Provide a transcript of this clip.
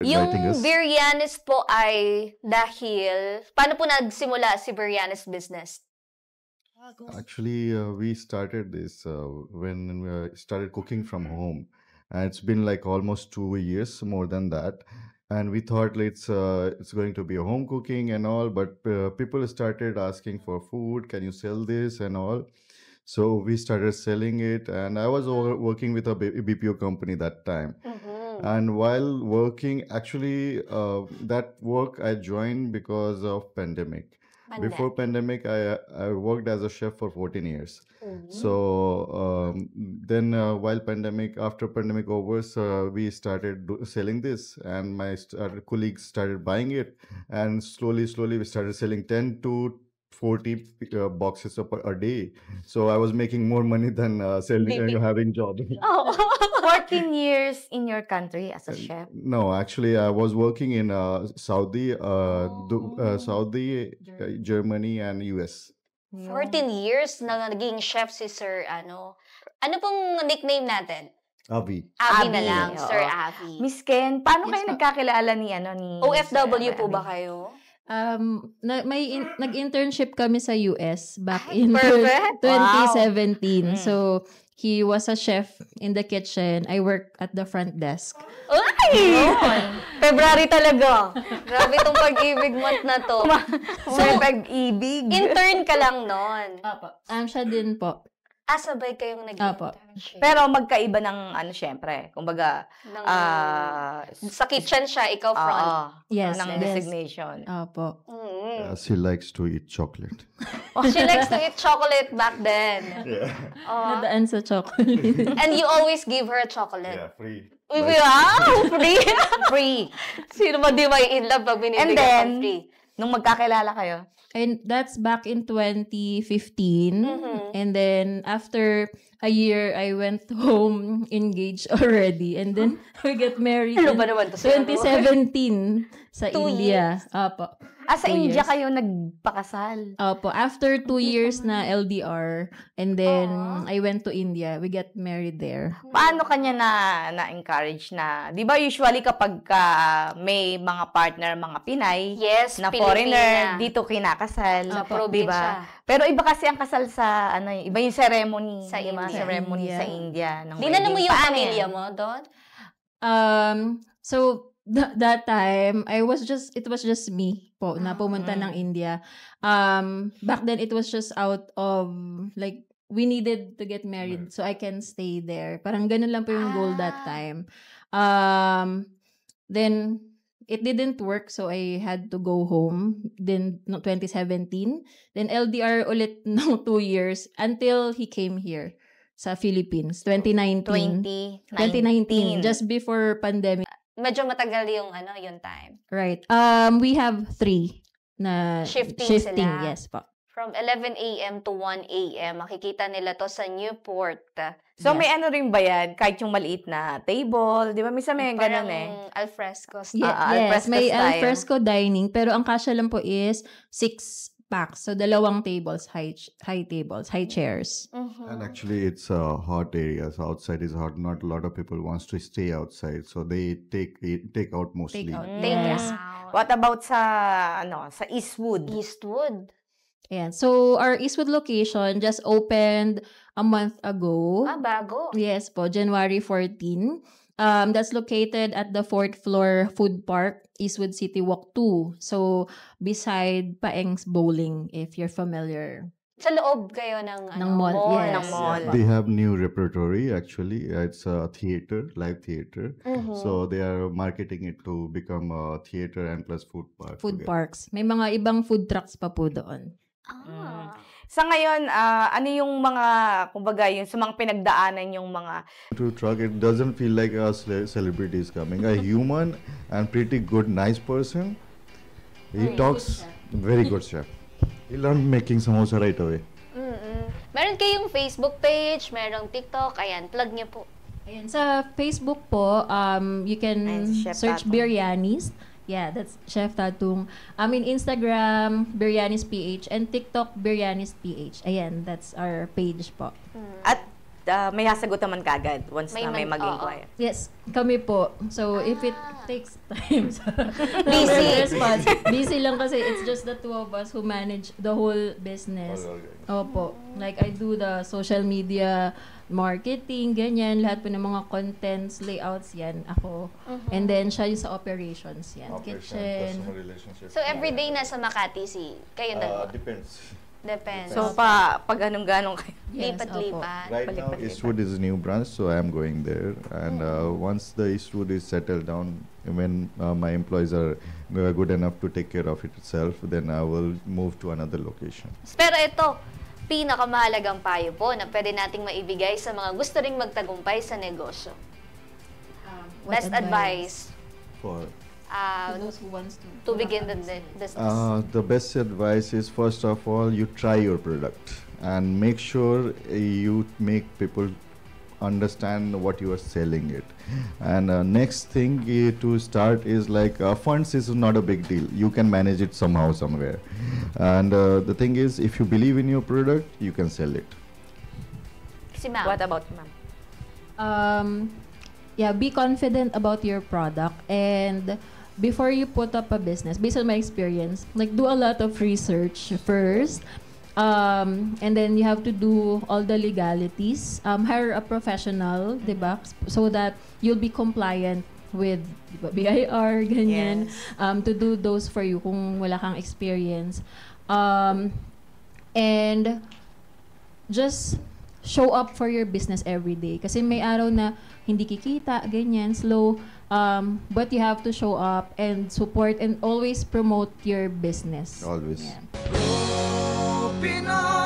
inviting Yung us. Biryanis po ay dahil, paano po nagsimula si Biryanis business? Actually, we started this when we started cooking from home, and it's been like almost 2 years, more than that. And we thought it's going to be a home cooking and all, but people started asking for food. Can you sell this and all? So we started selling it, and I was working with a BPO company that time. And while working, actually, that work I joined because of pandemic. Before pandemic, I worked as a chef for 14 years. So then while pandemic, after pandemic over, so we started selling this, and my colleagues started buying it, and slowly we started selling 10 to 40 boxes a day. So I was making more money than selling having job. 14 years in your country as a chef? No, actually, I was working in Saudi, Germany, and US. 14 years na naging chef si Sir, ano pong nickname natin? Avi. Avi na lang, oo. Sir Avi. Miss Ken, paano Yes, kayo po. nagkakilala ni OFW Sir po ba Avi? kayo? Nag-internship kami sa US back in Perfect. 2017. So, he was a chef in the kitchen. I work at the front desk. Ay! February talaga. Grabe tong pag-ibig month na to. So, pag-ibig. Intern ka lang nun. Opo. Siya din po. Sabay kayong Apo. nag-internship. Pero magkaiba ng syempre, kumbaga, Sa kitchen siya, ikaw front. Yes, ng yes. designation. Opo. She likes to eat chocolate. She likes to eat chocolate back then. Nadaan sa chocolate. And you always give her a chocolate. Free. Wow! Free! Free. Sino ba di may in love pag And binibigyan then, ng free? nung magkakilala kayo, And that's back in 2015. And then after a year, I went home engaged already. And then we get married Ano in ba naman to? 2017 sa 2 India. Apo. sa 2 India years. kayo nagpakasal. Opo. After 2 years na LDR, and then I went to India. We got married there. Paano kanya na-encourage na, di ba usually kapag may mga partner, mga Pinay, Yes, na Pilipina. foreigner, dito kinakasal. Sa di probinsya. ba? Pero iba kasi ang kasal sa, iba yung ceremony. Sa di ba? India. Ceremony India. sa India. ng Dinala mo wedding. yung Paano pamilya yan? mo doon? So that time, it was just me po na pumunta ng India. Back then it was just out of like we needed to get married so I can stay there. Parang ganun lang po yung goal that time. Then it didn't work so I had to go home then no 2017. Then LDR ulit ng 2 years until he came here sa Philippines 2019. 2019 just before pandemic. Medyo matagal yung yung time. Right. We have 3 na Shifting sila. Yes po. From 11 a.m. to 1 a.m. Makikita nila to sa Newport. So, may ano rin ba yan? Kahit yung maliit na table, di ba? Minsan may ganun Parang alfresco style. Yes, alfresco may style. alfresco dining pero ang kasya lang po is 6 packs. So, 2 tables, high tables, high chairs. And actually, it's hot areas. Outside is hot. Not a lot of people wants to stay outside, so they take out mostly. Take out. Yes. What about sa Eastwood? Eastwood. Ayan. So, our Eastwood location just opened a month ago. Bago. Yes po, January 14. That's located at the 4th floor food park, Eastwood City Walk 2. So, beside Paeng's Bowling, if you're familiar. Sa loob kayo ng mall. Yes. Ng mall. They have new repertory actually. It's a theater, live theater. So they are marketing it to become a theater and plus food park. Food together. parks. May mga ibang food trucks pa po doon. Sa ngayon, ano yung mga, kumbaga, yung sa mga pinagdaanan yung mga... To truck, it doesn't feel like a celebrity is coming. A human and pretty good, nice person. He talks very good chef. He learned making samosa right away. Meron kayong Facebook page, merong TikTok. Ayan, plug niyo po. Ayan, sa Facebook po, you can Ayan, si Chef search Tatung. Biryanis. Yeah, that's Chef Tatung. In Instagram, Biryanis PH, and TikTok, Biryanis PH. Ayan, that's our page po. At may hasagot naman kagad once May na may man- mag-inquire. Yes, kami po. So, if it takes time, Busy. Busy lang kasi it's just the two of us who manage the whole business. Opo. Like, I do the social media marketing, ganyan. Lahat po ng mga contents, layouts, yan. Ako. And then, siya yung sa operations, yan. Kitchen. So, everyday nasa Makati kayo dalawa? Depends. Depends. So, pag anong-ganong kayo. Yes, Lipat-lipat. Right now, Palipat-lipat. Eastwood is a new branch, so I am going there. And once the Eastwood is settled down, when my employees are good enough to take care of it itself, then I will move to another location. Pero ito, pinakamahalagang payo po na pwede nating maibigay sa mga gusto ring magtagumpay sa negosyo. What Best advice For to those who wants to begin the business. the best advice is, first of all, you try your product and make sure you make people understand what you are selling it. And next thing to start is like funds is not a big deal. You can manage it somehow, somewhere. And the thing is, if you believe in your product, you can sell it. Si ma'am. What about you, ma'am? Yeah, be confident about your product, and before you put up a business, based on my experience, like, do a lot of research first, and then you have to do all the legalities, hire a professional, diba? So that you'll be compliant with diba, BIR, ganyan, to do those for you kung wala kang experience. And just show up for your business every day. Kasi may araw na hindi kikita, ganyan, slow. But you have to show up and support and always promote your business. Always. Yeah. Pinoy